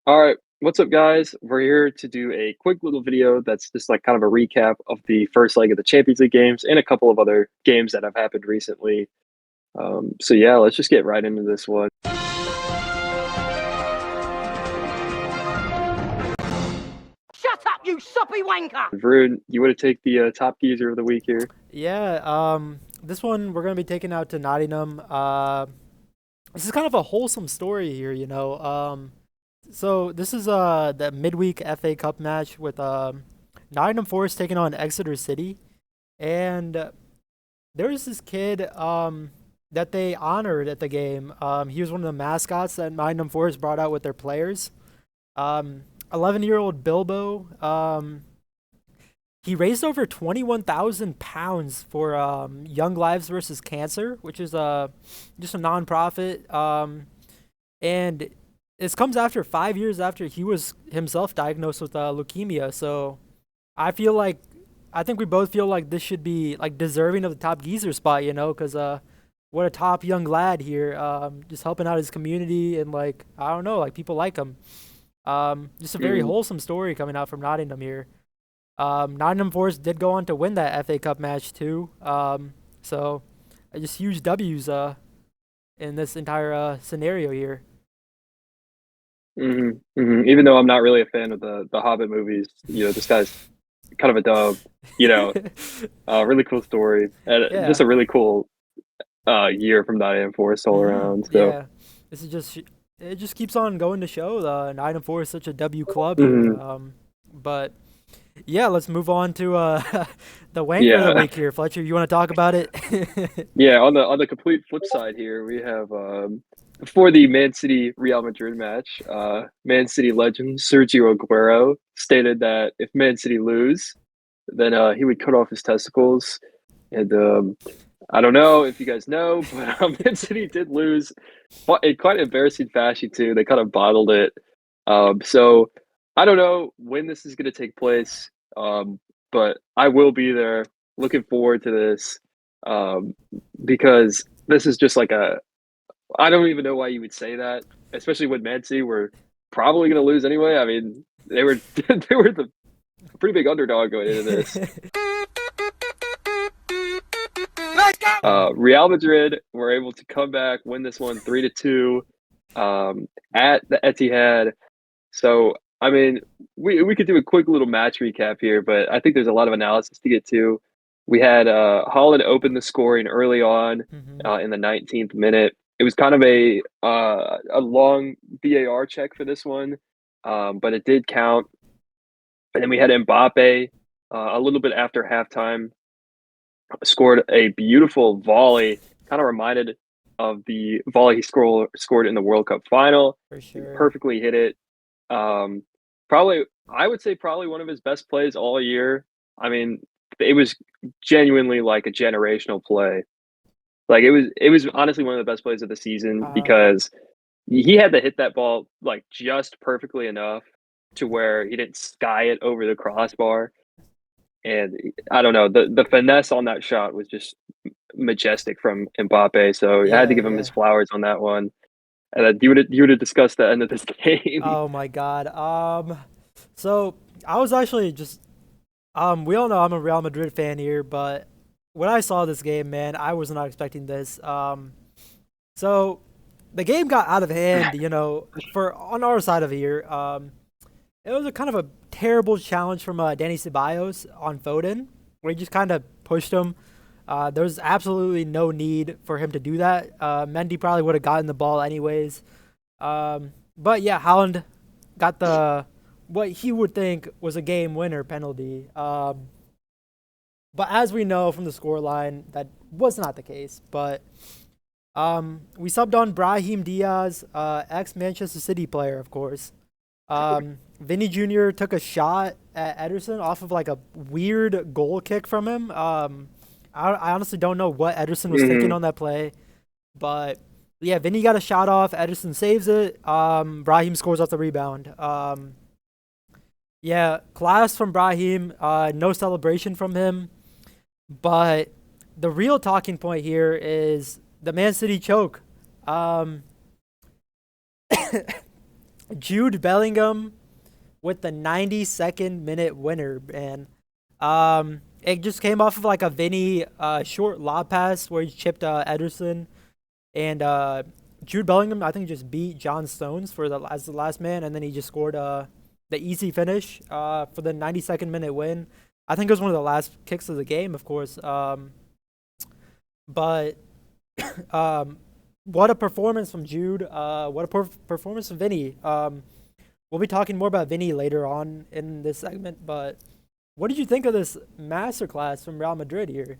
All right, what's up, guys? We're here to do a quick little video that's just like kind of a recap of the first leg of the Champions League games and a couple of other games that have happened recently. So yeah, let's just get right into this one. Shut up, you soppy wanker! Varun, you want to take the top geezer of the week here? Yeah, this one we're gonna be taking out to Nottingham. This is kind of a wholesome story here, you know. So this is the midweek FA Cup match with Nottingham Forest taking on Exeter City, and there was this kid that they honored at the game. He was one of the mascots that Nottingham Forest brought out with their players. 11-year-old Bilbo. He raised over 21,000 pounds for Young Lives versus Cancer, which is just a nonprofit. And this comes after 5 years after he was himself diagnosed with leukemia. So I think we both feel like this should be like deserving of the top geezer spot, you know, because what a top young lad here, just helping out his community and like I don't know, like people like him. Just a very Mm, wholesome story coming out from Nottingham here. Nottingham Forest did go on to win that FA Cup match too. So just huge W's in this entire scenario here. Even though I'm not really a fan of the Hobbit movies, this guy's kind of a dub. You know, really cool story and just Yeah. a really cool year from Nottingham Forest all around. So. Yeah. This is just it just keeps on going to show the Nottingham Forest is such a W club here. Mhm. But yeah, let's move on to the wanker of the Yeah, week here. Fletcher, you want to talk about it? yeah. On the complete flip side here, we have before the Man City Real Madrid match, Man City legend Sergio Aguero stated that if Man City lose, then he would cut off his testicles. And I don't know if you guys know, but Man City did lose in quite embarrassing fashion too. They kind of bottled it. So I don't know when this is going to take place, but I will be there. Looking forward to this um, because this is just like a. I don't even know why you would say that, especially when Man City were probably going to lose anyway. I mean, they were they were the pretty big underdog going into this. Let's go! Real Madrid were able to come back, win this one 3-2 at the Etihad. So, I mean, we could do a quick little match recap here, but I think there's a lot of analysis to get to. We had Holland open the scoring early on hmm in the 19th minute. It was kind of a long VAR check for this one, but it did count. And then we had Mbappe a little bit after halftime scored a beautiful volley, kind of reminded of the volley he scored in the World Cup final. For He sure. perfectly hit it. Um, Probably, I would say probably one of his best plays all year. I mean, it was genuinely like a generational play. Like it was honestly one of the best plays of the season Uh, because he had to hit that ball like just perfectly enough to where he didn't sky it over the crossbar. And I don't know, the finesse on that shot was just majestic from Mbappe. So I had to yeah, give him his yeah. flowers on that one. And then you would have discussed the end of this game. Oh my God. So I was actually just we all know I'm a Real Madrid fan here, but when I saw this game, man, I was not expecting this. So the game got out of hand, you know, for on our side of here. It was a kind of a terrible challenge from Danny Ceballos on Foden, where he just kind of pushed him. There was absolutely no need for him to do that. Mendy probably would have gotten the ball anyways. But yeah, Haaland got the what he would think was a game winner penalty. But as we know from the scoreline, that was not the case. But we subbed on Brahim Diaz, ex Manchester City player, of course. Vinny Jr. took a shot at Ederson off of like a weird goal kick from him. I honestly don't know what Ederson was thinking hmm on that play, but yeah, Vinny got a shot off. Ederson saves it. Brahim scores off the rebound. Yeah, class from Brahim. No celebration from him, but the real talking point here is the Man City choke. Um, Jude Bellingham with the 92nd minute winner, man. It just came off of like a Vinny short lob pass where he chipped Ederson, and Jude Bellingham I think just beat John Stones for as the last man, and then he just scored the easy finish for the 92nd minute win. I think it was one of the last kicks of the game, of course. But what a performance from Jude. What a performance from Vinny. We'll be talking more about Vinny later on in this segment, but what did you think of this masterclass from Real Madrid here?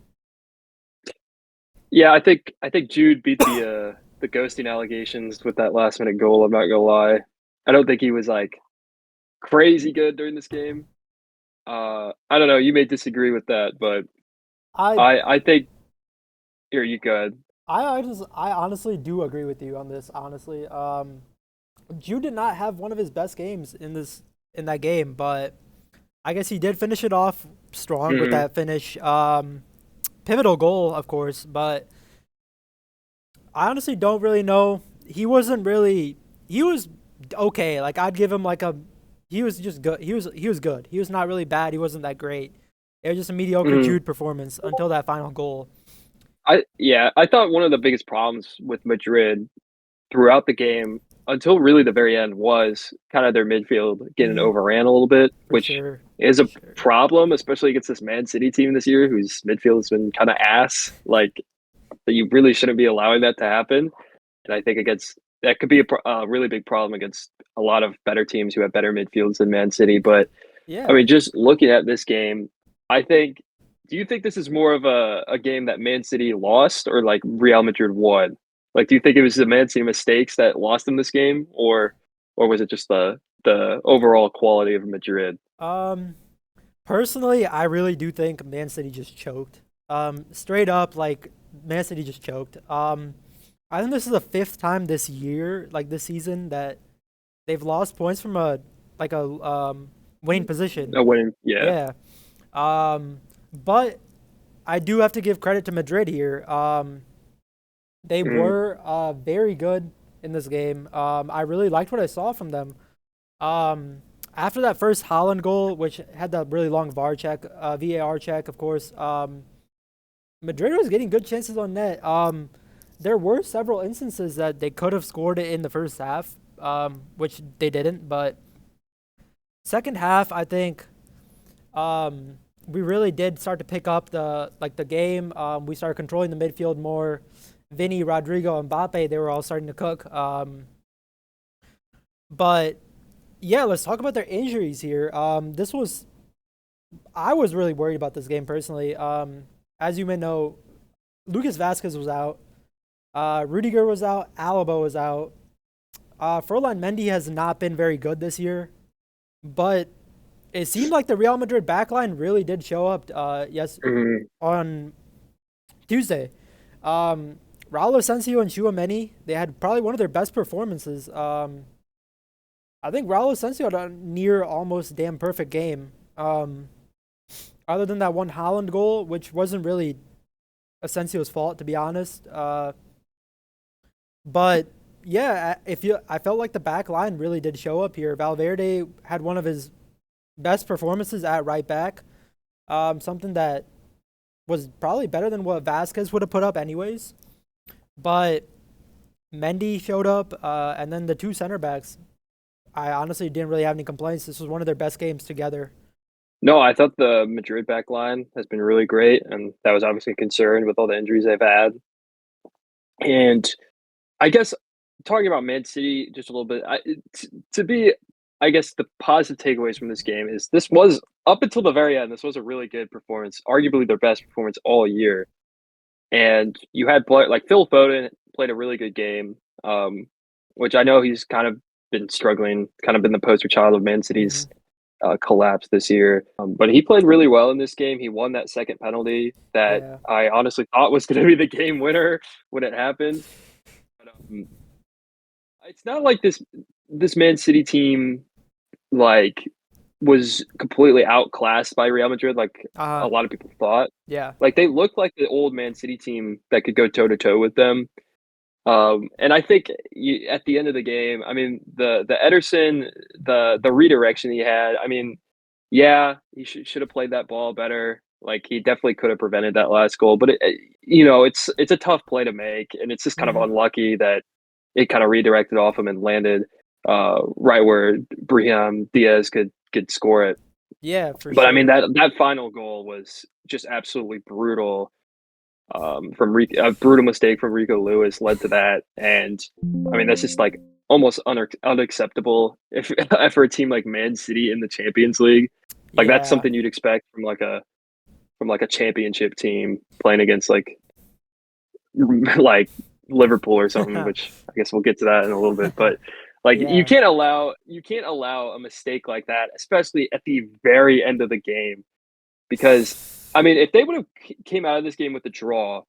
Yeah, I think Jude beat the ghosting allegations with that last minute goal. I'm not gonna lie. I don't think he was like crazy good during this game. I don't know. You may disagree with that, but I I think here you could. I honestly do agree with you on this. Honestly, Jude did not have one of his best games in that game, but I guess he did finish it off strong with Mhm. that finish. Pivotal goal, of course, but I honestly don't really know. He wasn't really. He was okay. Like I'd give him like a. He was just good. He was good. He was not really bad. He wasn't that great. It was just a mediocre Mhm. Jude performance until that final goal. I thought one of the biggest problems with Madrid throughout the game until really the very end was kind of their midfield getting Mm, overran a little bit, for which sure. is For a sure. problem, especially against this Man City team this year, whose midfield has been kind of ass. Like that, you really shouldn't be allowing that to happen. And I think against that could be a really big problem against a lot of better teams who have better midfields than Man City. But I Yeah. mean, just looking at this game, I think. Do you think this is more of a game that Man City lost or like Real Madrid won? Like, do you think it was the Man City mistakes that lost them this game, or was it just the overall quality of Madrid? Um. Personally, I really do think Man City just choked. Straight up, like Man City just choked. I think this is the fifth time this year, like this season, that they've lost points from a winning position. A win, yeah. Yeah. Um, but I do have to give credit to Madrid here. They Mm, were very good in this game. I really liked what I saw from them. Um, After that first Holland goal, which had that really long VAR check, of course, Madrid was getting good chances on net. There were several instances that they could have scored it in the first half, which they didn't. But second half, I think we really did start to pick up the game. We started controlling the midfield more. Vinny, Rodrigo, and Mbappe, they were all starting to cook. But yeah, let's talk about their injuries here. I was really worried about this game personally. As you may know, Lucas Vasquez was out. Rudiger was out. Alaba was out. Froline Mendy has not been very good this year, but it seemed like the Real Madrid backline really did show up. Yes, mm, on Tuesday. Raul Asensio and Chouameni, they had probably one of their best performances. I think Raul Asensio had a near almost damn perfect game. Other than that one Holland goal, which wasn't really Asensio's fault, to be honest. But yeah, I felt like the back line really did show up here. Valverde had one of his best performances at right back. Something that was probably better than what Vasquez would have put up anyways. But Mendy showed up, and then the two center backs. I honestly didn't really have any complaints. This was one of their best games together. no, I thought the Madrid back line has been really great, and that was obviously a concern with all the injuries they've had. And I guess talking about Man City just a little bit, to be, I guess the positive takeaways from this game is this was up until the very end. This was a really good performance, arguably their best performance all year. And you had like Phil Foden played a really good game, which I know he's kind of been struggling, kind of been the poster child of Man Hmm. City's collapse this year. But he played really well in this game. He won that second penalty that Yeah. I honestly thought was going to be the game winner when it happened. But, it's not like this Man City team like was completely outclassed by Real Madrid like Uh huh. a lot of people thought. Yeah. Like they looked like the old Man City team that could go toe to toe with them. And I think at the end of the game, I mean, the Ederson, the redirection he had, I mean, yeah, he should have played that ball better. Like he definitely could have prevented that last goal, but it's a tough play to make, and it's just kind of Hmm. unlucky that it kind of redirected off him and landed right where Brahim Diaz could score it. Yeah, for But I mean sure. that final goal was just absolutely brutal. A brutal mistake from Rico Lewis led to that, and I mean that's just like almost unacceptable if for a team like Man City in the Champions League. Like that's Yeah. something you'd expect from like a championship team playing against like Liverpool or something, which I guess we'll get to that in a little bit. But like Yeah. you can't allow a mistake like that, especially at the very end of the game, because I mean if they would have came out of this game with a draw,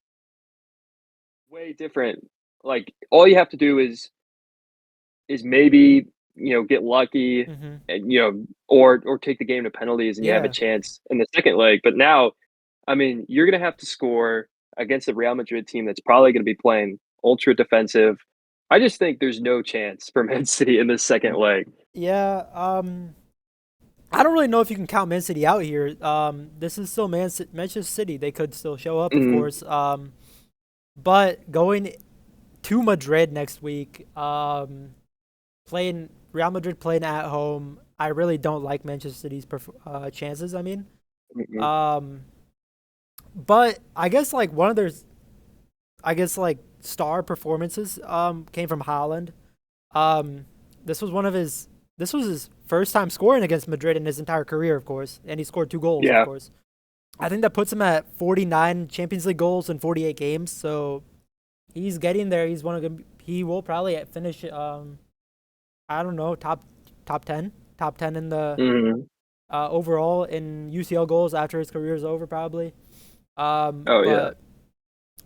way different. Like all you have to do is maybe get lucky Hmm. and or take the game to penalties and you have a Yeah. chance in the second leg. But now, I mean, you're gonna have to score against the Real Madrid team that's probably gonna be playing ultra defensive. I just think there's no chance for Man City in this second leg. Yeah. I don't really know if you can count Man City out here. This is still Manchester City. They could still show up, of Mhm. course. But going to Madrid next week, playing Real Madrid playing at home, I really don't like Manchester City's chances. I mean, Mhm. um, but I guess like one of their, I guess like star performances, came from Haaland. Um, this was one of his. This was his first time scoring against Madrid in his entire career, of course, and he scored 2 goals, of Yeah. course. I think that puts him at 49 Champions League goals in 48 games. So he's getting there. He's one of them. He will probably finish. I don't know, top 10 in the Mhm. overall in UCL goals after his career is over, probably. Oh yeah. But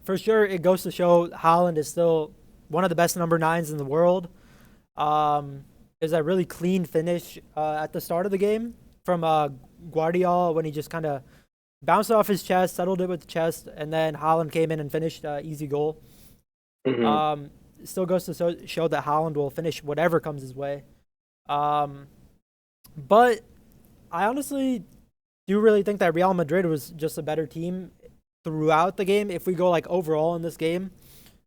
for sure, it goes to show Holland is still one of the best number nines in the world. There's a really clean finish at the start of the game from Guardiola when he just kind of bounced off his chest, settled it with the chest, and then Holland came in and finished easy goal. Mhm. Um, Still goes to show that Holland will finish whatever comes his way. Um, but I honestly do really think that Real Madrid was just a better team throughout the game. If we go like overall in this game,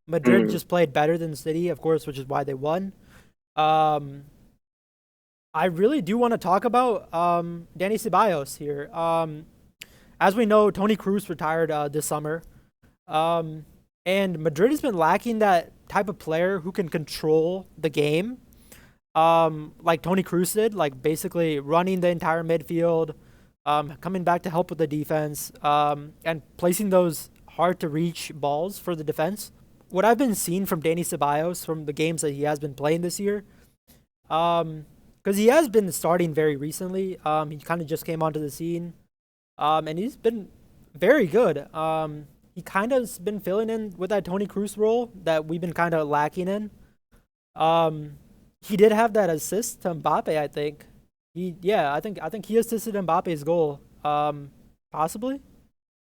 Madrid Mhm. just played better than City, of course, which is why they won. Um, I really do want to talk about Danny Ceballos here. As we know, Tony Cruz retired this summer. Um, and Madrid has been lacking that type of player who can control the game, like Tony Cruz did, like basically running the entire midfield, coming back to help with the defense, and placing those hard to reach balls for the defense. What I've been seeing from Danny Ceballos from the games that he has been playing this year, because he has been starting very recently. He kind of just came onto the scene, and he's been very good. He kind of's been filling in with that Tony Cruz role that we've been kind of lacking in. Um, he did have that assist to Mbappe, I think. I think he assisted Mbappe's goal. Possibly.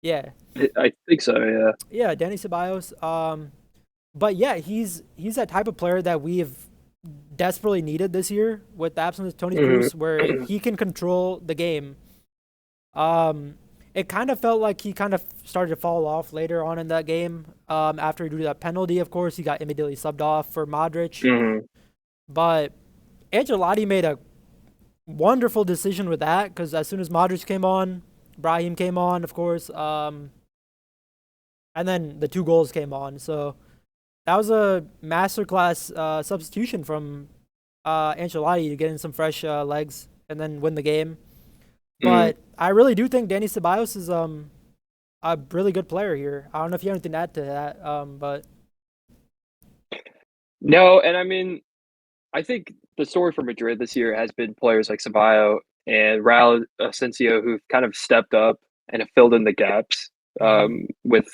Yeah, I think so. Yeah. yeah, Danny Ceballos. But yeah, he's that type of player that we've desperately needed this year with the absence of Tony Mhm. Cruz, where he can control the game. Um, it kind of felt like he kind of started to fall off later on in that game. After he drew that penalty, of course, he got immediately subbed off for Modric. Mhm. But Ancelotti made a wonderful decision with that because as soon as Modric came on, Brahim came on, of course, and then the 2 goals came on. So that was a masterclass substitution from Ancelotti to get in some fresh legs and then win the game. Mhm. But I really do think Danny Ceballos is a really good player here. I don't know if you have anything to add to that, but No, and I mean, I think the story for Madrid this year has been players like Ceballos and Raul Asensio who've kind of stepped up and have filled in the gaps hmm with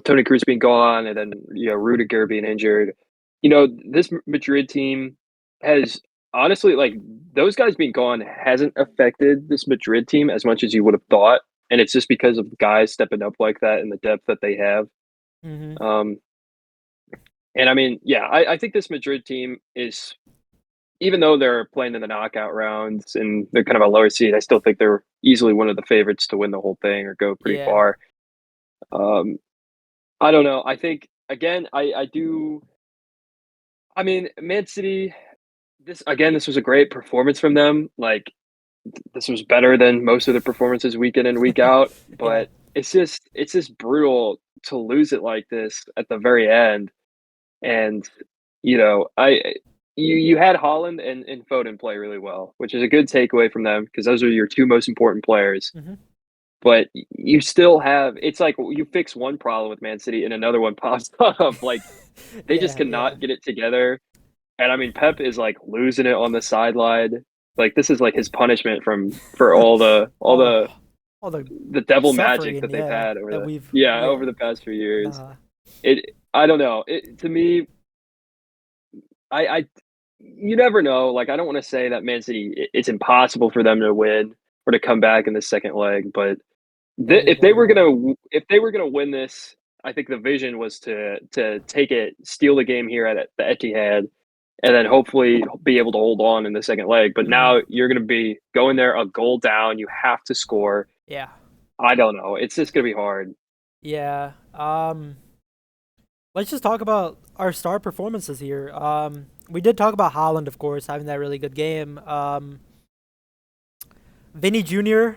Tony Cruz being gone and then Rudiger being injured. This Madrid team has honestly like those guys being gone hasn't affected this Madrid team as much as you would have thought, and it's just because of guys stepping up like that and the depth that they have. hmm Um, And I mean, yeah, I think this Madrid team is, even though they're playing in the knockout rounds and they're kind of a lower seed, I still think they're easily one of the favorites to win the whole thing or go pretty Yeah. far. Um, I don't know. I think again, I do. I mean, Man City. This was a great performance from them. Like this was better than most of the performances week in and week out. Yeah. But it's just brutal to lose it like this at the very end. And you had Holland and Foden play really well, which is a good takeaway from them because those are your two most important players. Hmm. But you still have, it's like you fix one problem with Man City and another one pops up. Like they just Yeah. Yeah. cannot get it together. And I mean, Pep is like losing it on the sideline. Like this is like his punishment for all All all the the devil magic suffering, that they've yeah, had over that we've over yeah. the past few years. Nah. It I don't know. It to me, I you never know. Like I don't want to say that Man City it's impossible for them to win or to come back in the second leg, but You never know. if they were gonna win this, I think the vision was to take it, steal the game here at the Etihad, and then hopefully be able to hold on in the second leg. But Hmm. now you're gonna be going there a goal down. You have to score. Yeah. I don't know. It's just gonna be hard. Yeah. Let's just talk about our star performances here. We did talk about Holland, of course, having that really good game. Vinny Jr.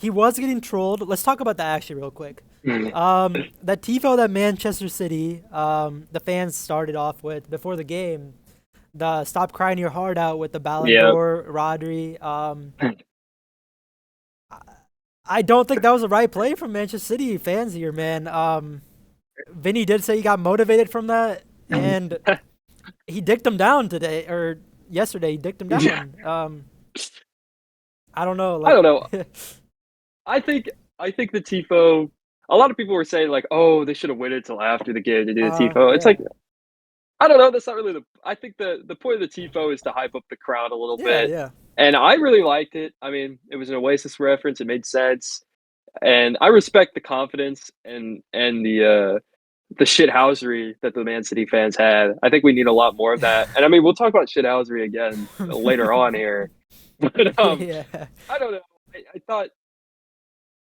He was getting trolled. Let's talk about that actually real quick. That tifo that Manchester City, the fans started off with before the game, the "Stop Crying Your Heart Out" with the Ballon Yeah. d'Or, Rodri. I don't think that was the right play from Manchester City fans here, man. Vinny did say he got motivated from that, and he dicked him down today or yesterday. He dicked him Yeah. down. I don't know, I like, don't know. I think the tifo. A lot of people were saying like, oh, they should have waited till after the game to do the tifo. It's yeah, like I don't know. That's not really the. I think the point of the tifo is to hype up the crowd a little yeah, bit, yeah, and I really liked it. I mean, it was an Oasis reference. It made sense, and I respect the confidence and the shithousery that the Man City fans had. I think we need a lot more of that. And I mean, we'll talk about shithousery again later on here, but yeah. I don't know. I thought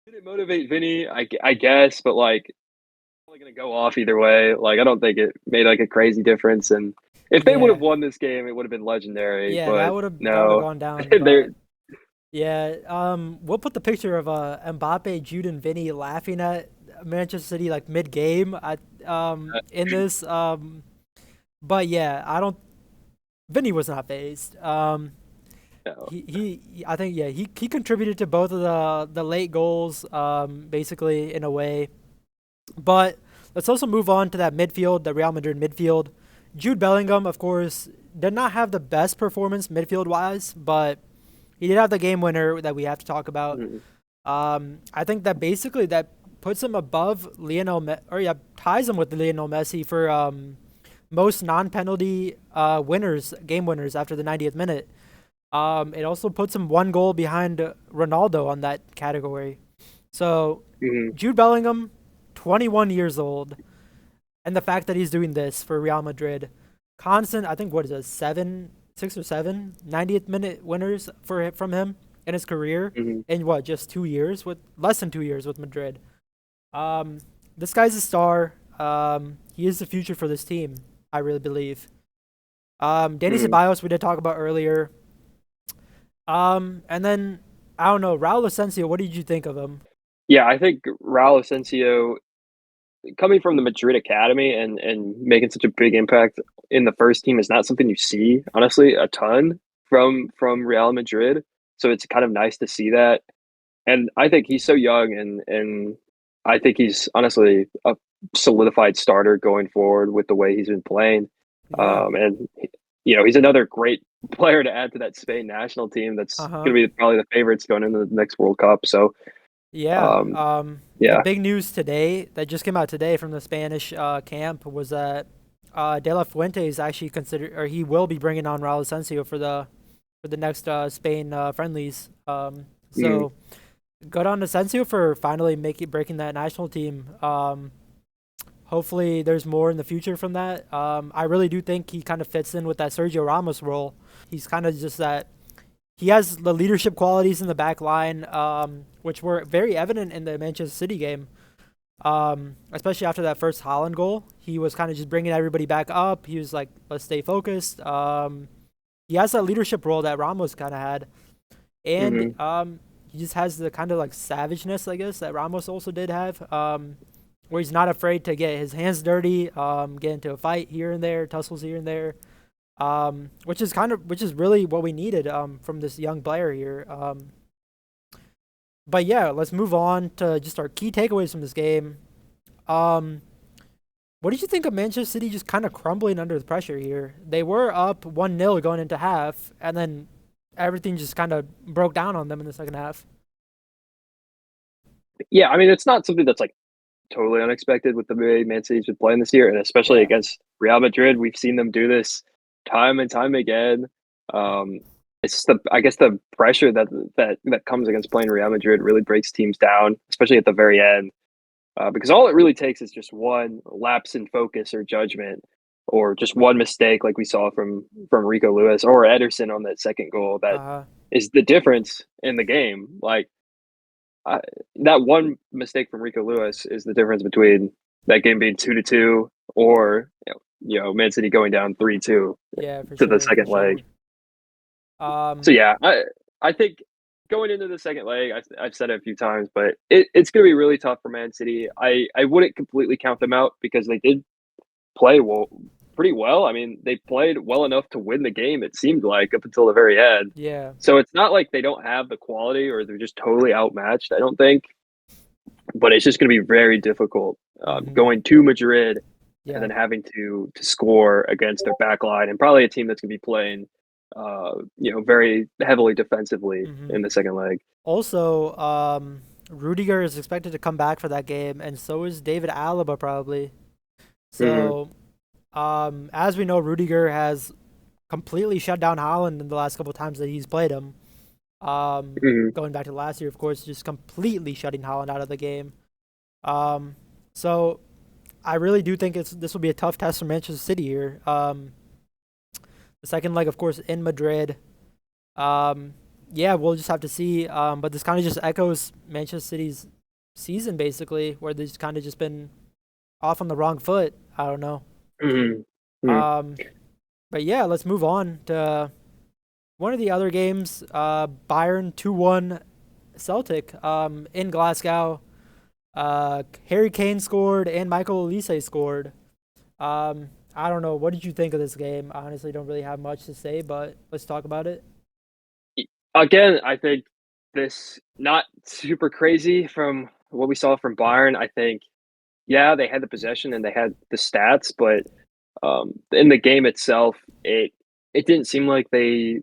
did it motivate Vinny? I guess, but like probably gonna go off either way. Like I don't think it made like a crazy difference. And if they would have Yeah, won this game, it would have been legendary. yeah, But that would have no, gone down, they're but yeah. We'll put the picture of Mbappe, Jude, and Vinny laughing at Manchester City like mid game. In this but yeah, I don't. Vinny was not phased. no. I think yeah, he contributed to both of the late goals. Basically in a way. But let's also move on to that midfield, the Real Madrid midfield. Jude Bellingham, of course, did not have the best performance midfield wise, but he did have the game winner that we have to talk about. Mm. I think that basically that puts him above ties him with Lionel Messi for most non-penalty game winners after the 90th minute. It also puts him one goal behind Ronaldo on that category. So Mhm. Jude Bellingham, 21 years old, and the fact that he's doing this for Real Madrid, constant, I think what is it, 6 or 7 90th minute winners from him in his career Mhm. in what, just 2 years, with less than 2 years with Madrid. This guy's a star. He is the future for this team, I really believe. Danny Mhm. Ceballos we did talk about earlier. And then I don't know, Raul Asensio, what did you think of him? Yeah, I think Raul Asensio coming from the Madrid academy and making such a big impact in the first team is not something you see, honestly, a ton from Real Madrid. So it's kind of nice to see that. And I think he's so young and I think he's honestly a solidified starter going forward with the way he's been playing. Yeah. And he's another great player to add to that Spain national team that's Uh-huh. going to be probably the favorites going into the next World Cup. So, Yeah. um, The yeah. big news today that just came out today from the Spanish camp was that De La Fuente is actually considered, or he will be bringing on Raul Asensio for the next Spain friendlies. Mhm. So good on Asensio for finally breaking that national team. Hopefully, there's more in the future from that. I really do think he kind of fits in with that Sergio Ramos role. He's kind of just that. He has the leadership qualities in the back line, which were very evident in the Manchester City game. Especially after that first Haaland goal, he was kind of just bringing everybody back up. He was like, "Let's stay focused." He has that leadership role that Ramos kind of had, and he just has the kind of like savageness, I guess, that Ramos also did have. Where he's not afraid to get his hands dirty, get into a fight here and there, tussles here and there, which is really what we needed from this young player here. But yeah, let's move on to just our key takeaways from this game. What did you think of Manchester City just kind of crumbling under the pressure here? They were up 1-0 going into half, and then everything just kind of broke down on them in the second half. Yeah, I mean, it's not something that's like totally unexpected with the way Man City's been playing this year, and especially against Real Madrid. We've seen them do this time and time again. It's I guess the pressure that comes against playing Real Madrid really breaks teams down, especially at the very end. Because all it really takes is just one lapse in focus or judgment, or just one mistake, like we saw from Rico Lewis or Ederson on that second goal. That is the difference in the game. Like that one mistake from Rico Lewis is the difference between that game being 2-2 or Man City going down 3-2 to the second leg. So yeah, I think going into the second leg, I've said it a few times, but it's going to be really tough for Man City. I wouldn't completely count them out because they did play pretty well. I mean, they played well enough to win the game, it seemed like, up until the very end. Yeah. So it's not like they don't have the quality or they're just totally outmatched, I don't think. But it's just going to be very difficult going to Madrid and then having to score against their back line and probably a team that's going to be playing very heavily defensively in the second leg. Also, Rudiger is expected to come back for that game, and so is David Alaba probably. So, as we know, Rudiger has completely shut down Haaland in the last couple of times that he's played him. Going back to last year, of course, just completely shutting Haaland out of the game. So, I really do think this will be a tough test for Manchester City here. The second leg, of course, in Madrid. We'll just have to see. But this kind of just echoes Manchester City's season, basically, where they've kind of just been off on the wrong foot. I don't know. But yeah, let's move on to one of the other games. Bayern 2-1 Celtic in Glasgow. Harry Kane scored and Michael Olise scored. I don't know. What did you think of this game? I honestly don't really have much to say, but let's talk about it. Again, I think this not super crazy from what we saw from Bayern. I think, they had the possession and they had the stats, but in the game itself, it didn't seem like they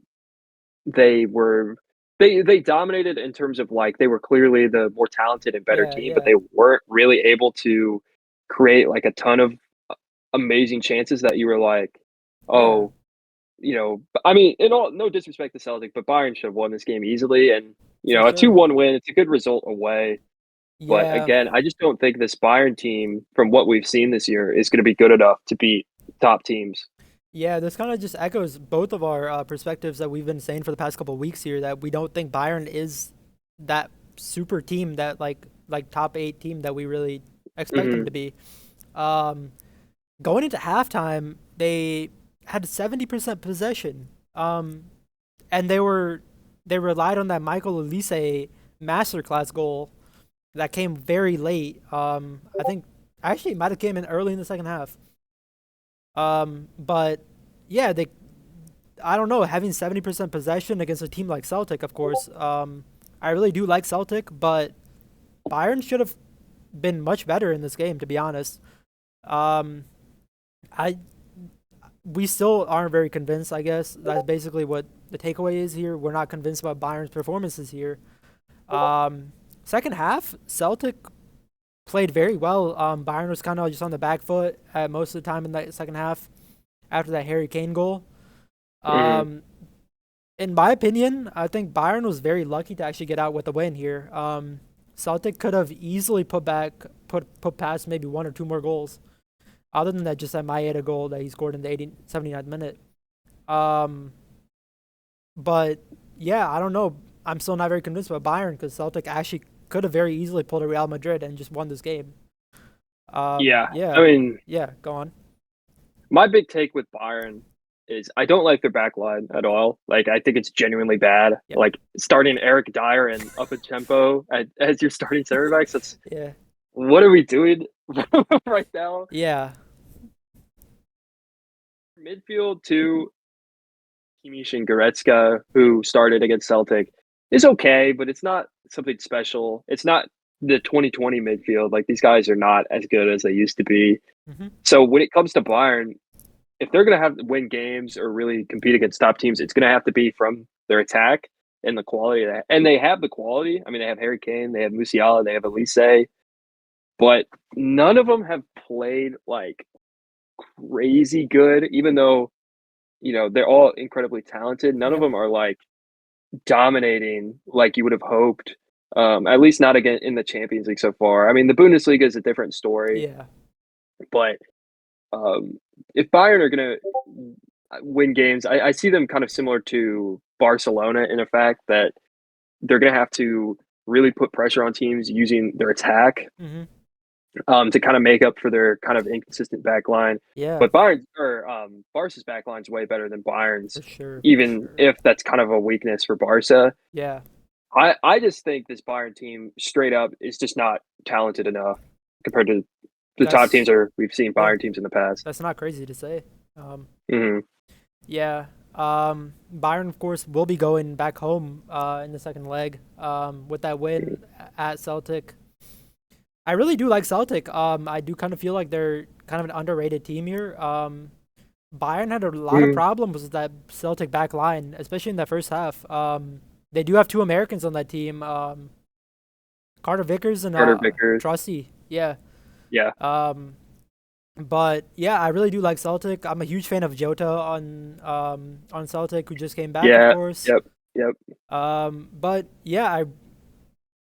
dominated in terms of like they were clearly the more talented and better team, but they weren't really able to create like a ton of amazing chances that you were like, I mean, no disrespect to Celtic, but Bayern should have won this game easily, and a 2-1 win, it's a good result away. But again, I just don't think this Bayern team, from what we've seen this year, is going to be good enough to beat top teams. Yeah, this kind of just echoes both of our perspectives that we've been saying for the past couple of weeks here, that we don't think Bayern is that super team, that like top 8 team that we really expect them to be. Going into halftime, they had 70% possession, and they relied on that Michael Olise masterclass goal that came very late. I think actually it might have came in early in the second half. But yeah, I don't know, having 70% possession against a team like Celtic, of course. I really do like Celtic, but Bayern should have been much better in this game, to be honest. We still aren't very convinced, I guess. That's basically what the takeaway is here. We're not convinced about Bayern's performances here. Second half, Celtic played very well. Bayern was kind of just on the back foot most of the time in that second half after that Harry Kane goal. In my opinion, I think Bayern was very lucky to actually get out with a win here. Celtic could have easily put past maybe 1 or 2 more goals. Other than that, just that Maeda goal that he scored in the 79th minute. Um, but yeah, I don't know. I'm still not very convinced about Bayern because Celtic actually could have very easily pulled a Real Madrid and just won this game. Yeah, I Yeah, mean, yeah. Go on. my big take with Bayern is I don't like their back line at all. Like, I think it's genuinely bad. Yep. Like, starting Eric Dyer and up a tempo as your starting center backs. That's Yeah, what are we doing right now? yeah, Midfield too. Kimmich and Goretzka, who started against Celtic, is okay, but it's not something special. It's not the 2020 midfield. Like, these guys are not as good as they used to be. hmm So when it comes to Bayern, if they're going to have to win games or really compete against top teams, it's going to have to be from their attack and the quality of that. And they have the quality. I mean, they have Harry Kane, they have Musiala, they have Elise, but none of them have played like crazy good, even though, they're all incredibly talented. None of yep, them are like dominating like you would have hoped. At least not again in the Champions League so far. I mean, the Bundesliga is a different story, yeah. but if Bayern are going to win games, I see them kind of similar to Barcelona in the fact that they're going to have to really put pressure on teams using their attack hmm to kind of make up for their kind of inconsistent back line. Yeah, But Barca's back line is way better than Bayern's, for sure, for even sure. if that's kind of a weakness for Barca. Yeah, I just think this Bayern team straight up is just not talented enough compared to the top that's teams or we've seen yeah, Bayern teams in the past. that's not crazy to say. Um, Hmm. yeah. Bayern, of course, will be going back home in the second leg with that win at Celtic. I really do like Celtic. I do kind of feel like they're kind of an underrated team here. Bayern had a lot of Mm. problems with that Celtic back line, especially in that first half. They do have two Americans on that team, Carter Vickers and Carter Vickers. Trusty. Yeah. Yeah. Um, but yeah, I really do like Celtic. I'm a huge fan of Jota on Celtic, who just came back, of Yeah. course. Yep. Yep. But yeah, I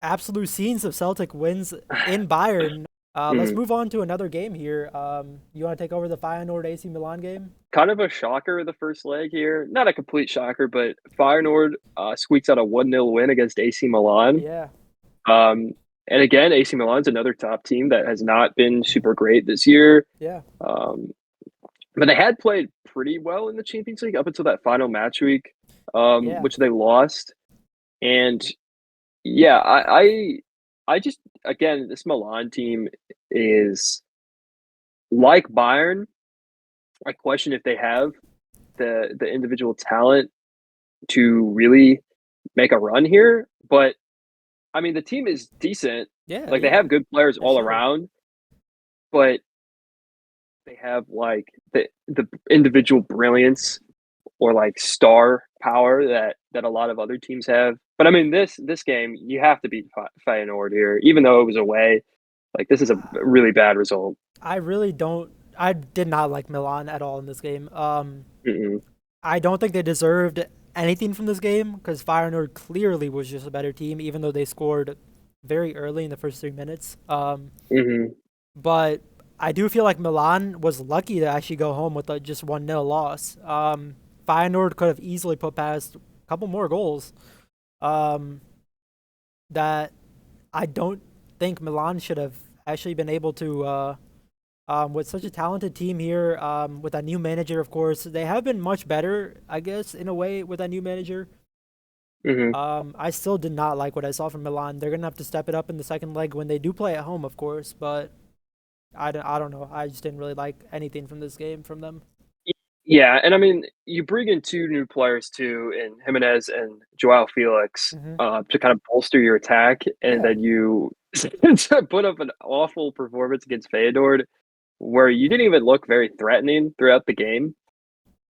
absolute scenes of Celtic wins in Bayern. Let's Mhm. move on to another game here. You want to take over the Feyenoord AC Milan game? Kind of a shocker the first leg here. Not a complete shocker, but Feyenoord squeaks out a 1-0 win against AC Milan. Yeah, Um, and again, AC Milan's another top team that has not been super great this year. yeah, Um, but they had played pretty well in the Champions League up until that final match week, yeah, which they lost. And yeah, I just again, this Milan team is like Bayern. I question if they have the individual talent to really make a run here. But I mean, the team is decent. yeah, Like, they yeah, have good players for all sure. around, but they have like the individual brilliance or like star power that a lot of other teams have. But I mean, this game you have to beat Feyenoord here, even though it was away. Like, this is a really bad result. I really don't. I did not like Milan at all in this game. Mm-mm. I don't think they deserved anything from this game because Feyenoord clearly was just a better team, even though they scored very early in the first 3 minutes. Mm-hmm. But I do feel like Milan was lucky to actually go home with a just 1-0 loss. Feyenoord could have easily put past a couple more goals. Um, that I don't think Milan should have actually been able to. With such a talented team here, with a new manager, of course, they have been much better, I guess, in a way, with a new manager. Mm-hmm. I still did not like what I saw from Milan. They're gonna have to step it up in the second leg when they do play at home, of course. But I don't know. I just didn't really like anything from this game from them. Yeah, and I mean, you bring in two new players too, in Jimenez and Joao Felix, Hmm to kind of bolster your attack, and Yeah, then you to put up an awful performance against Feyenoord, where you didn't even look very threatening throughout the game.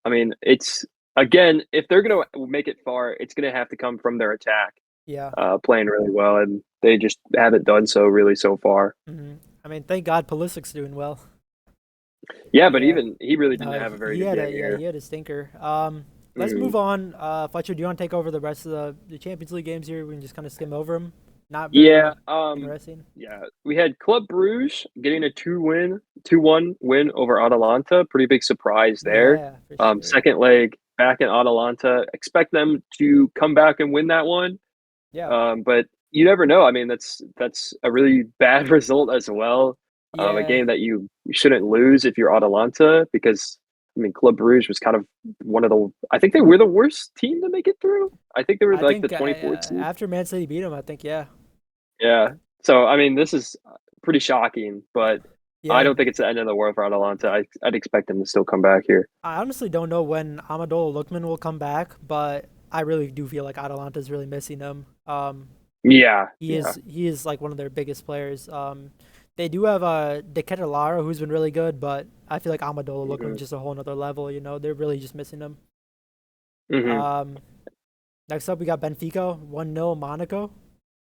I mean, it's again, if they're gonna make it far, it's gonna have to come from their attack, yeah. playing really well, and they just haven't done so really so far. hmm I mean, thank God Pulisic's doing well. Yeah, but Yeah. even he really didn't No, have a very he good had game a yeah, here. he had a stinker. Let's Mhm. move on. Fletcher, do you want to take over the rest of the Champions League games here? We can just kind of skim over them. Not Yeah, very interesting. yeah. We had Club Bruges getting a 2-1 win over Atalanta. Pretty big surprise there. Yeah, for sure. Second leg back in Atalanta. Expect them to come back and win that one. Yeah, But you never know. I mean, that's a really bad result as well. A yeah. game that you shouldn't lose if you're Atalanta because I mean, Club Brugge was kind of one of the. I think they were the worst team to make it through. I think they were I like the think 24th seed. after Man City beat him, I think yeah, Yeah. So I mean, this is pretty shocking, but I yeah. don't think it's the end of the world for Atalanta. I'd expect them to still come back here. I honestly don't know when Amendola Lookman will come back, but I really do feel like Atalanta's really missing him. Yeah, He yeah. is like one of their biggest players. They do have De Ketelaere, who's been really good, but I feel like Amendola Hmm. Lookman's just a whole nother level. You know, they're really just missing him. Hmm. Um, Next up we got Benfica 1-0 Monaco.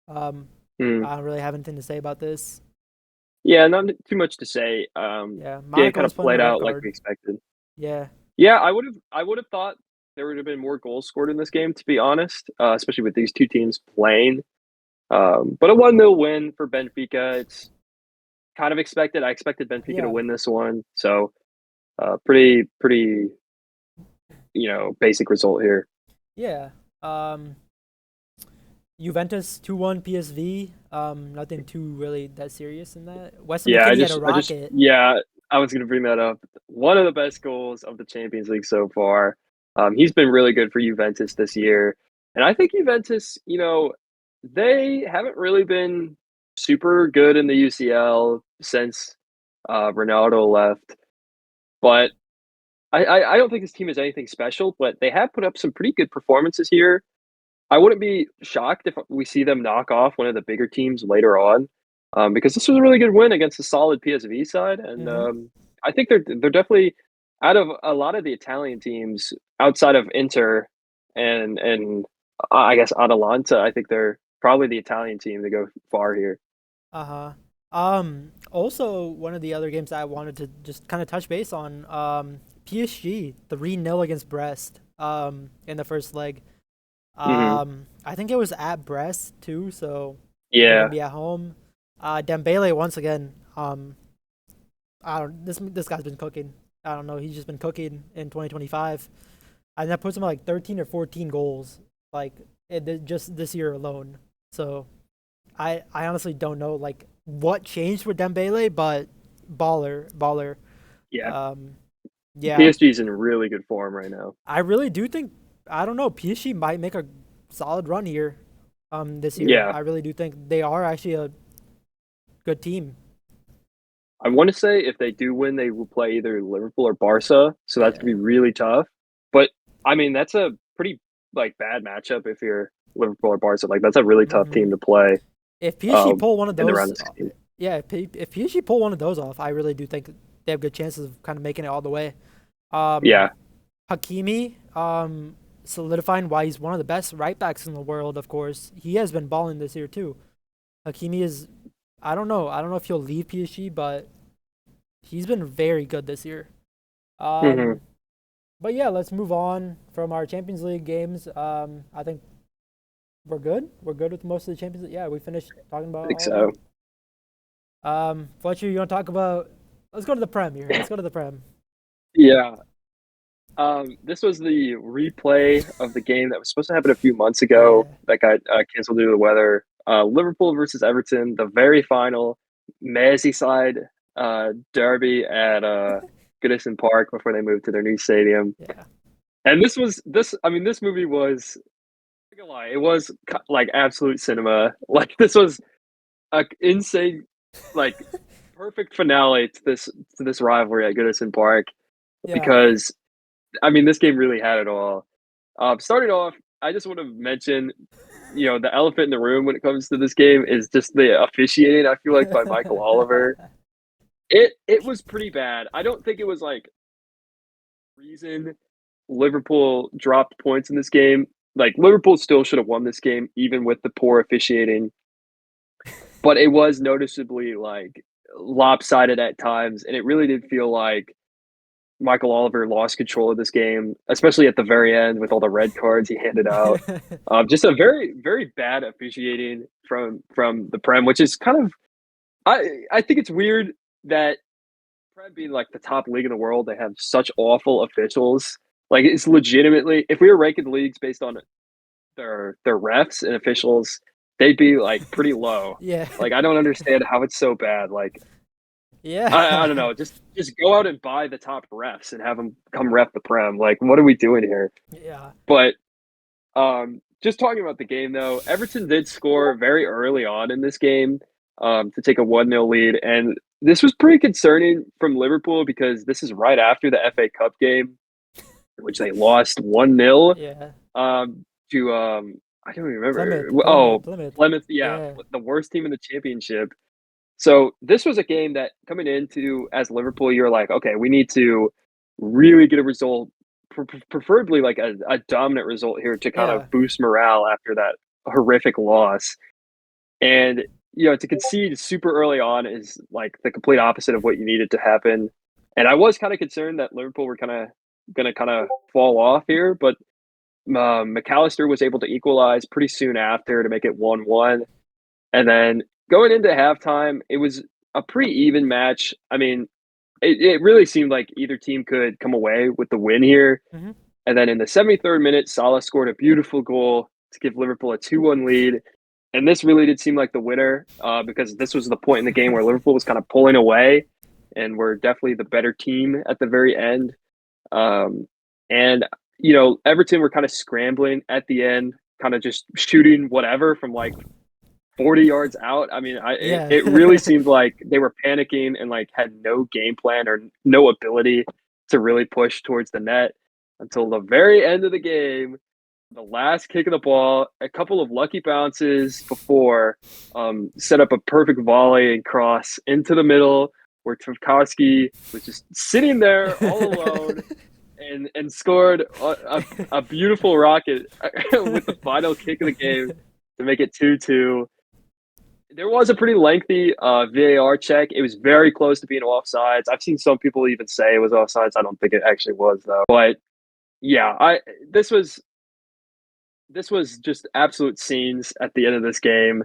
Um, Mm. I don't really have anything to say about this. Yeah, not too much to say. Yeah, Game Monaco kind was of playing played with out like Odegaard. we expected. Yeah, Yeah, I would have thought there would have been more goals scored in this game, to be honest, especially with these two teams playing. But a 1-0 win for Benfica, it's kind of expected. I expected Benfica to yeah, win this one, so pretty basic result here. yeah. Um, Juventus 2-1 PSV. Nothing too really that serious in that. Weston Yeah, McKennie had a rocket. yeah, I was gonna bring that up. One of the best goals of the Champions League so far. He's been really good for Juventus this year, and I think Juventus, they haven't really been super good in the UCL since Ronaldo left. But I don't think this team is anything special, but they have put up some pretty good performances here. I wouldn't be shocked if we see them knock off one of the bigger teams later on, because this was a really good win against a solid PSV side, and Hmm. I think they're definitely out of a lot of the Italian teams outside of Inter and I guess Atalanta. I think they're probably the Italian team to go far here. Uh-huh. Also one of the other games that I wanted to just kind of touch base on, PSG 3-0 against Brest, in the first leg. Hmm. I think it was at Brest too, so they're gonna Yeah, be at home. Dembele once again, I don't this guy's been cooking. I don't know, he's just been cooking in 2025. And that puts him at like 13 or 14 goals, like just this year alone. So I honestly don't know like what changed with Dembele, but baller. yeah. Um, yeah, PSG is in really good form right now. I really do think I don't know PSG might make a solid run here, this year. Yeah, I really do think they are actually a good team. I want to say if they do win, they will play either Liverpool or Barca, so that's gonna be Yeah. really tough. But I mean, that's a pretty like bad matchup if you're Liverpool or Barca. Like that's a really tough Hmm. team to play If PSG pull one of in the round those, of 16. yeah, if PSG pull one of those off, I really do think they have good chances of kind of making it all the way. Um, Yeah. Hakimi, solidifying why he's one of the best right backs in the world. Of course, he has been balling this year too. Hakimi is, I don't know, if he'll leave PSG, but he's been very good this year. Hmm. Um, but yeah, let's move on from our Champions League games. I think we're good. We're good with most of the Champions League. Yeah, we finished talking I about think all of them. so. Fletcher, you want to talk about? Let's go to the Prem here. Let's go to the Prem. Yeah. This was the replay of the game that was supposed to happen a few months ago Yeah. that got canceled due to the weather. Liverpool versus Everton, the very final Merseyside derby at Goodison Park before they moved to their new stadium. Yeah. And this was this. I mean, this movie was. I'm not gonna lie, it was like absolute cinema. Like this was a insane, like perfect finale to this rivalry at Goodison Park Yeah. because I mean, this game really had it all. Starting off, I just want to mention, the elephant in the room when it comes to this game is just the officiating. I feel like by Michael Oliver, it was pretty bad. I don't think it was like reason Liverpool dropped points in this game. Like Liverpool still should have won this game even with the poor officiating, but it was noticeably like lopsided at times, and it really did feel like Michael Oliver lost control of this game, especially at the very end with all the red cards he handed out. Just a very, very bad officiating from the Prem, which is kind of I think it's weird that Prem being like the top league in the world, they have such awful officials. Like it's legitimately, if we were ranking the leagues based on their refs and officials, they'd be like pretty low. Yeah. Like I don't understand how it's so bad. Like Yeah. I don't know. Just go out and buy the top refs and have them come ref the Prem. Like what are we doing here? Yeah. But just talking about the game though, Everton did score very early on in this game to take a 1-0 lead, and this was pretty concerning from Liverpool because this is right after the FA Cup game, which they lost 1-0 Yeah. to I don't even remember. Plymouth. Plymouth, yeah, the worst team in the championship. So this was a game that coming into as Liverpool, you're like, okay, we need to really get a result, preferably like a dominant result here to kind Yeah. of boost morale after that horrific loss. And to concede super early on is like the complete opposite of what you needed to happen. And I was kind of concerned that Liverpool were going to fall off here, but McAllister was able to equalize pretty soon after to make it 1-1. And then going into halftime, it was a pretty even match. I mean, it really seemed like either team could come away with the win here. Mm-hmm. And then in the 73rd minute, Salah scored a beautiful goal to give Liverpool a 2-1 lead. And this really did seem like the winner because this was the point in the game where Liverpool was kind of pulling away and were definitely the better team at the very end. And Everton were kind of scrambling at the end, kind of just shooting whatever from like 40 yards out. I mean, it really seemed like they were panicking and like had no game plan or no ability to really push towards the net until the very end of the game. The last kick of the ball, a couple of lucky bounces before set up a perfect volley and cross into the middle where Tarkowski was just sitting there all alone and scored a beautiful rocket with the final kick of the game to make it 2-2. There was a pretty lengthy VAR check. It was very close to being offsides. I've seen some people even say it was offsides. I don't think it actually was though. But yeah, this was just absolute scenes at the end of this game.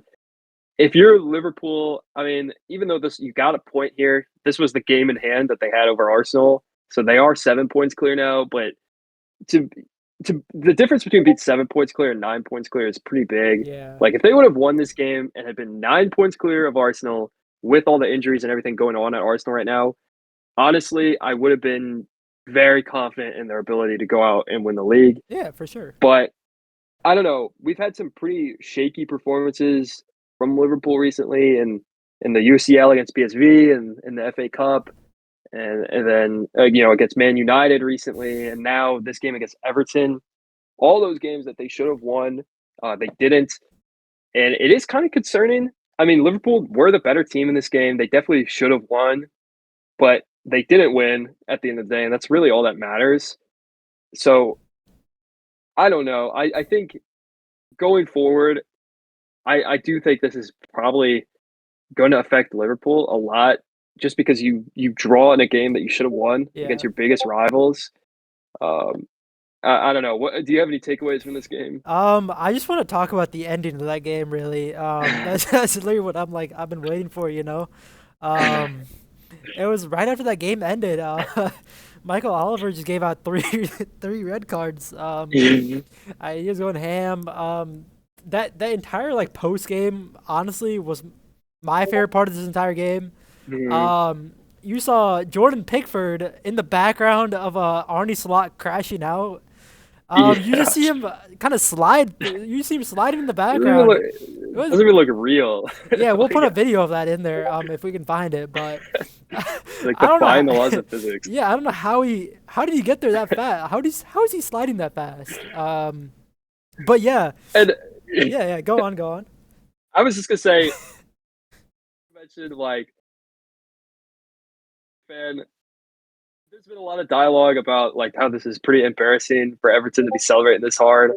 If you're Liverpool, I mean, even though you got a point here, this was the game in hand that they had over Arsenal. So they are 7 points clear now, but the difference between being 7 points clear and 9 points clear is pretty big. Yeah. Like if they would have won this game and had been 9 points clear of Arsenal with all the injuries and everything going on at Arsenal right now, honestly, I would have been very confident in their ability to go out and win the league. Yeah, for sure. But I don't know. We've had some pretty shaky performances from Liverpool recently in the UCL against PSV and in the FA Cup. And then, against Man United recently, and now this game against Everton. All those games that they should have won, they didn't. And it is kind of concerning. I mean, Liverpool were the better team in this game. They definitely should have won, but they didn't win at the end of the day, and that's really all that matters. So, I don't know. I think going forward, I do think this is probably going to affect Liverpool a lot. Just because you draw in a game that you should have won against your biggest rivals. I don't know. What do you have any takeaways from this game? I just want to talk about the ending of that game. Really, that's literally what I've been waiting for. It was right after that game ended. Michael Oliver just gave out three red cards. He was going ham. That entire like post game honestly was my favorite part of this entire game. You saw Jordan Pickford in the background of Arne Slot crashing out. You just see him kind of slide. You see him sliding in the background. It doesn't even look real. Yeah, we'll put a video of that in there if we can find it. But like defying the laws of physics. Yeah, I don't know how did he get there that fast? How is he sliding that fast? But yeah, and yeah. Go on. I was just gonna say, you mentioned like. Fan, there's been a lot of dialogue about like how this is pretty embarrassing for Everton to be celebrating this hard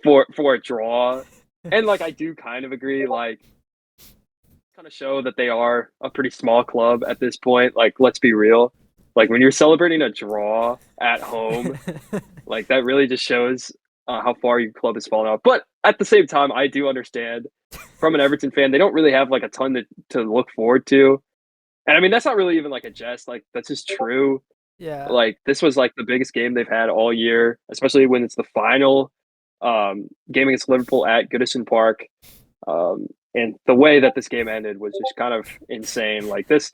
for a draw, and like I do kind of agree. Like, kind of show that they are a pretty small club at this point. Like, let's be real. Like when you're celebrating a draw at home, like that really just shows how far your club has fallen off. But at the same time, I do understand from an Everton fan, they don't really have like a ton to look forward to. And I mean, that's not really even like a jest. Like that's just true. Yeah. Like this was like the biggest game they've had all year, especially when it's the final game against Liverpool at Goodison Park. And the way that this game ended was just kind of insane. Like this,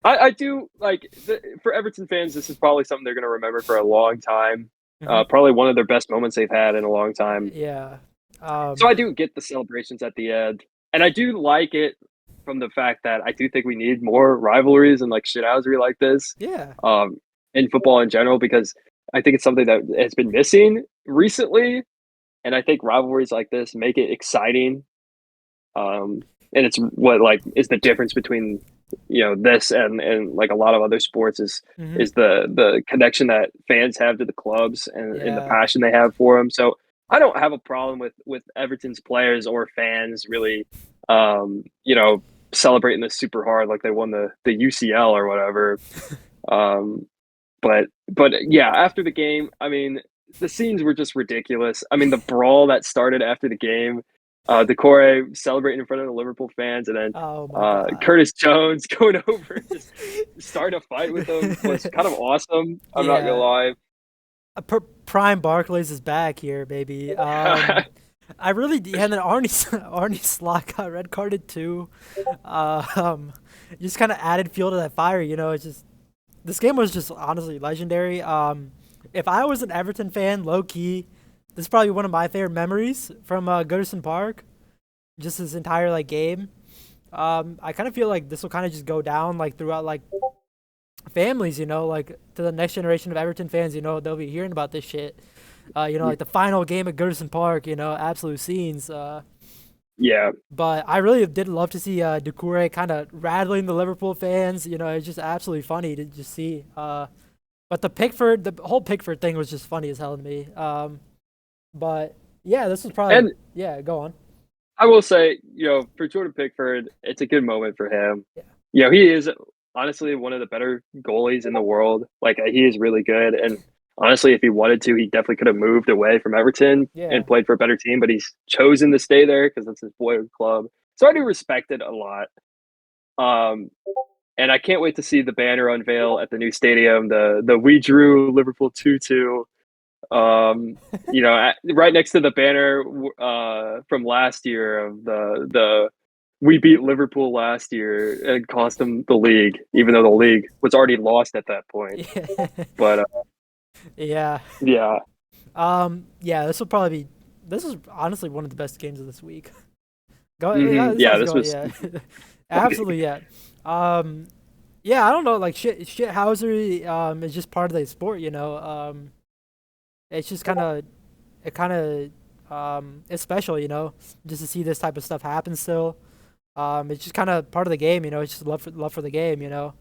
I do like for Everton fans, this is probably something they're going to remember for a long time. Probably one of their best moments they've had in a long time. Yeah. So I do get the celebrations at the end, and I do like it from the fact that I do think we need more rivalries and like shithousery like this. Yeah. In football in general, because I think it's something that has been missing recently, and I think rivalries like this make it exciting. And it's what like is the difference between this and like a lot of other sports is the connection that fans have to the clubs and the passion they have for them. So I don't have a problem with Everton's players or fans really celebrating this super hard like they won the UCL or whatever. But yeah, after the game, I mean, the scenes were just ridiculous. I mean, the brawl that started after the game, Decore celebrating in front of the Liverpool fans, and then Oh my God. Curtis Jones going over and just starting a fight with them was kind of awesome. I'm not gonna lie. Prime Barclays is back here, baby. I really and then Arnie Slot got red carded too. Just kind of added fuel to that fire. It's just this game was just honestly legendary. If I was an Everton fan, low key, this is probably one of my favorite memories from Goodison Park. Just this entire like game. I kind of feel like this will kind of just go down like throughout like families, like to the next generation of Everton fans, they'll be hearing about this shit. Like the final game at Goodison Park, absolute scenes. Yeah. But I really did love to see Doucouré kind of rattling the Liverpool fans. It's just absolutely funny to just see. But the whole Pickford thing was just funny as hell to me. But yeah, this was probably go on. I will say, for Jordan Pickford, it's a good moment for him. Yeah. He is honestly one of the better goalies in the world. Like he is really good, and honestly, if he wanted to, he definitely could have moved away from Everton and played for a better team. But he's chosen to stay there because that's his boyhood club. So I do respect it a lot. And I can't wait to see the banner unveil at the new stadium. The We Drew Liverpool 2-2. Right next to the banner from last year of the we beat Liverpool last year and cost them the league, even though the league was already lost at that point. But yeah. This will probably be. This is honestly one of the best games of this week. This was absolutely I don't know, like shithousery is just part of the sport, it's just it's special, just to see this type of stuff happen still. It's just kind of part of the game, it's just love for the game,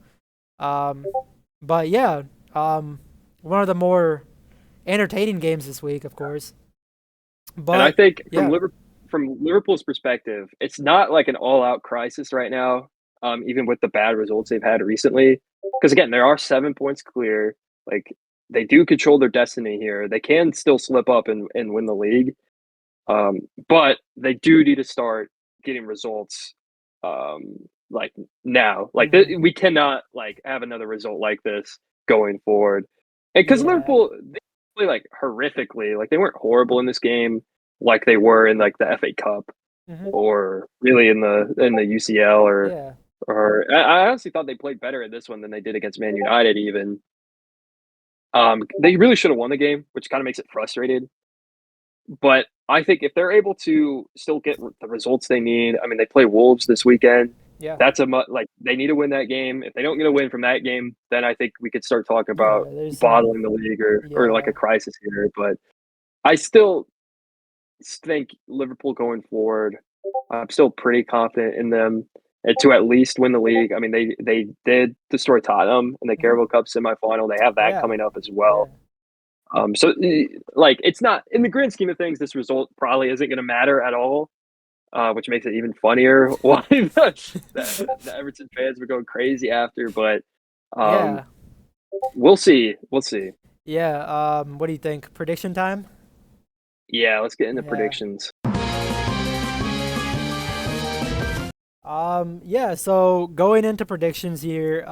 but yeah, one of the more entertaining games this week, of course. But and I think from Liverpool's perspective, it's not like an all-out crisis right now, even with the bad results they've had recently. Because again, there are 7 points clear. Like they do control their destiny here. They can still slip up and win the league, but they do need to start getting results. Like now, like we cannot like have another result like this going forward, and because Liverpool they play like horrifically, like they weren't horrible in this game like they were in like the FA Cup or really in the UCL or I honestly thought they played better in this one than they did against Man United even. They really should have won the game, which kind of makes it frustrated. But I think if they're able to still get the results they need, I mean, they play Wolves this weekend. Yeah, that's they need to win that game. If they don't get a win from that game, then I think we could start talking about bottling the league or like a crisis here. But I still think Liverpool going forward, I'm still pretty confident in them and to at least win the league. I mean, they did destroy Tottenham in the Carabao Cup semifinal. They have that coming up as well. So like it's not in the grand scheme of things, this result probably isn't going to matter at all, which makes it even funnier why the Everton fans were going crazy after. But We'll see. We'll see. Yeah. What do you think? Prediction time? Yeah, let's get into Yeah. predictions. Yeah. So going into predictions here.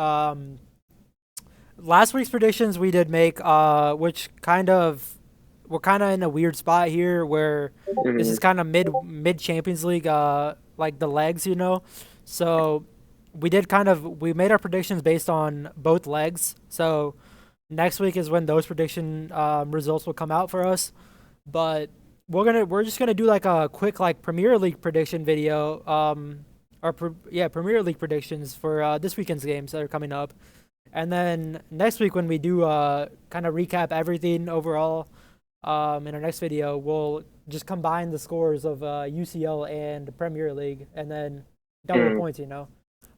Last week's predictions we did make. Which kind of we're kind of in a weird spot here where this is Mhm. kind of mid Champions League. Like the legs, you know. So we made our predictions based on both legs. So next week is when those prediction results will come out for us. But we're just gonna do like a quick like Premier League prediction video. Premier League predictions for this weekend's games that are coming up. And then next week when we do kind of recap everything overall in our next video, we'll just combine the scores of UCL and Premier League and then double the Mhm. points, you know.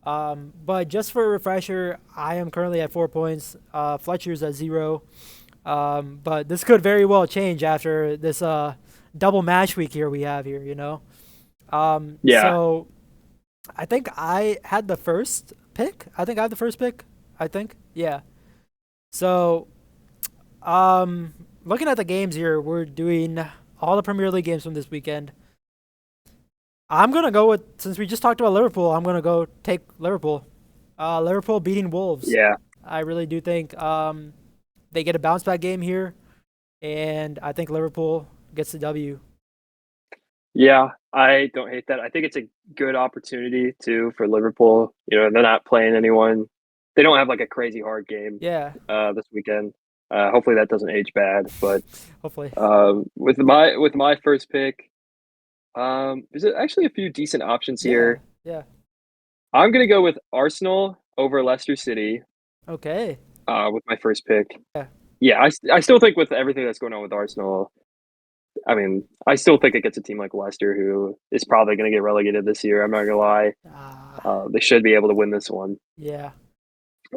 But just for a refresher, I am currently at 4 points. Fletcher's at 0. But this could very well change after this double match week here we have here, you know. Yeah. So I think I had the first pick. I think I had the first pick. I think. Yeah. So looking at the games here, we're doing all the Premier League games from this weekend. I'm gonna go with since we just talked about Liverpool, I'm gonna go take Liverpool. Liverpool beating Wolves. Yeah. I really do think they get a bounce back game here, and I think Liverpool gets the W. Yeah, I don't hate that. I think it's a good opportunity too for Liverpool. You know, they're not playing anyone. They don't have like a crazy hard game Yeah, this weekend. Hopefully that doesn't age bad. But hopefully. with my first pick, there's actually a few decent options Yeah, here. yeah. I'm gonna go with Arsenal over Leicester City. Okay. With my first pick. Yeah. Yeah, I still think with everything that's going on with Arsenal, I mean, I still think it gets a team like Leicester who is probably going to get relegated this year. I'm not gonna lie. They should be able to win this one. Yeah.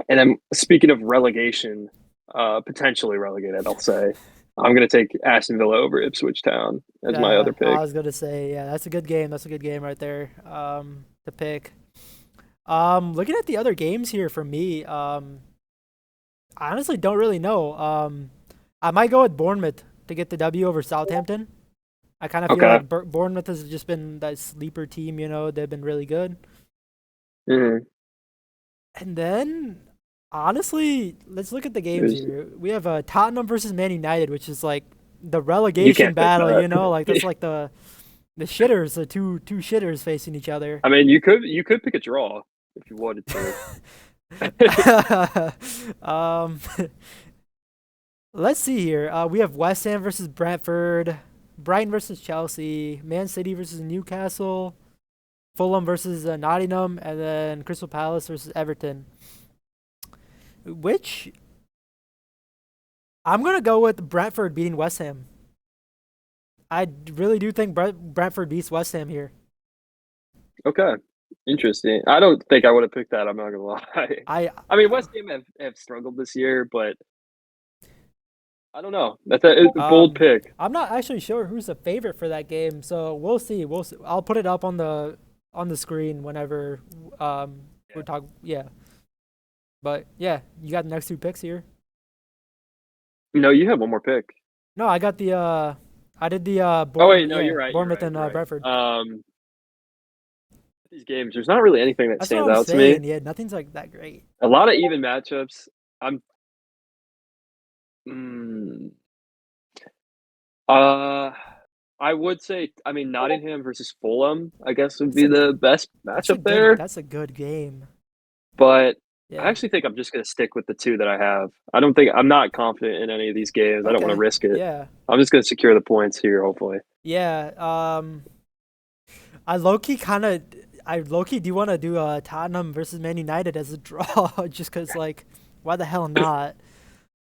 And then speaking of relegation, potentially relegated, I'll say I'm going to take Aston Villa over Ipswich Town as my other I pick. was gonna say, yeah, that's a good game. That's a good game right there. To pick. Looking at the other games here for me, I honestly don't really know. I might go with Bournemouth to get the W over Southampton. I kind of feel Okay. like Bournemouth has just been that sleeper team, you know. They've been really good. Mm-hmm. And then, honestly, let's look at the games here. We have Tottenham versus Man United, which is like the You relegation can't pick battle, you that. know. Like that's like the shitters, the two shitters facing each other. I mean, you could pick a draw if you wanted to. um, let's see here. We have West Ham versus Brentford, Brighton versus Chelsea, Man City versus Newcastle, Fulham versus Nottingham, and then Crystal Palace versus Everton. Which I'm gonna go with Brentford beating West Ham. I really do think Brentford beats West Ham here. Okay, interesting. I don't think I would have picked that. I'm not gonna lie. I I mean, West Ham have struggled this year, but I don't know. That's a bold pick. I'm not actually sure who's the favorite for that game, so we'll see. We'll see. I'll put it up on the screen whenever we're talking. Yeah, but yeah, you got the next two picks here. No, you have one more pick. No, I got the I did the Oh wait, Bournemouth. no, Yeah, you're right. You're Bournemouth right. and You're Brentford. right. These games, there's not really anything that That's what stands I'm out to me. saying. Yeah, nothing's like that great. A lot of even matchups. I'm mm, uh I would say I mean Nottingham versus Fulham, I guess would That's be a the best that's a matchup good there. that's a good game. But I Yeah. actually think I'm just gonna stick with the two that I have. I'm not confident in any of these games. I don't want to Okay. risk it. Yeah. I'm just gonna secure the points here, hopefully. Yeah. I low key kind of I low key do want to do Tottenham versus Man United as a draw just cuz like why the hell not?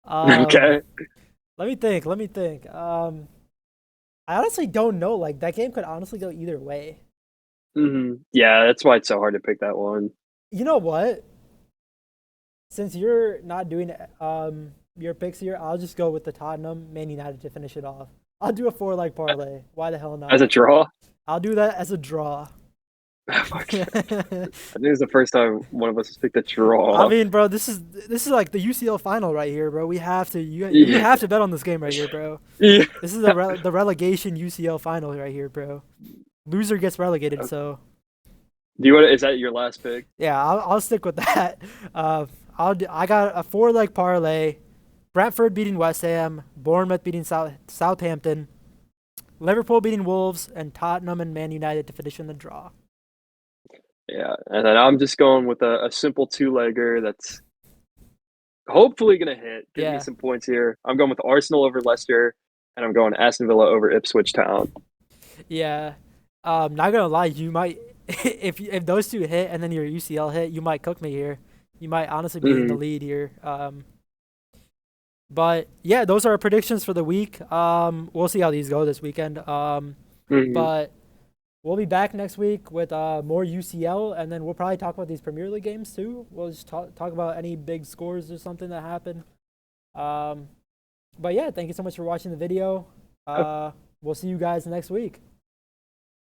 Um Okay. let me think. Let me think. I honestly don't know. Like that game could honestly go either way. Yeah, that's why it's so hard to pick that one. You know what? Since you're not doing your picks here, I'll just go with the Tottenham Man United to finish it off. I'll do a four leg parlay. Why the hell As a not? draw? I'll do that as a draw. Fuck. I think it's the first time one of us has picked a draw. I mean, bro, this is like the UCL final right here, bro. We have to you Yeah. have to bet on this game right here, bro. Yeah. This is the relegation UCL final right here, bro. Loser gets relegated, so Do you want? Is that your last pick? yeah, I'll stick with that. I got a 4-leg parlay. Brentford beating West Ham, Bournemouth beating Southampton, Liverpool beating Wolves, and Tottenham and Man United to finish in the draw. Yeah, and then I'm just going with a simple 2-legger that's hopefully gonna hit. Give me Yeah. some points here. I'm going with Arsenal over Leicester, and I'm going Aston Villa over Ipswich Town. Yeah. Not gonna lie, you might if those two hit and then your UCL hit, you might cook me here. You might honestly be in the lead here. But yeah, those are our predictions for the week. We'll see how these go this weekend. But we'll be back next week with more UCL, and then we'll probably talk about these Premier League games too. We'll just talk about any big scores or something that happened. But yeah, thank you so much for watching the video. We'll see you guys next week.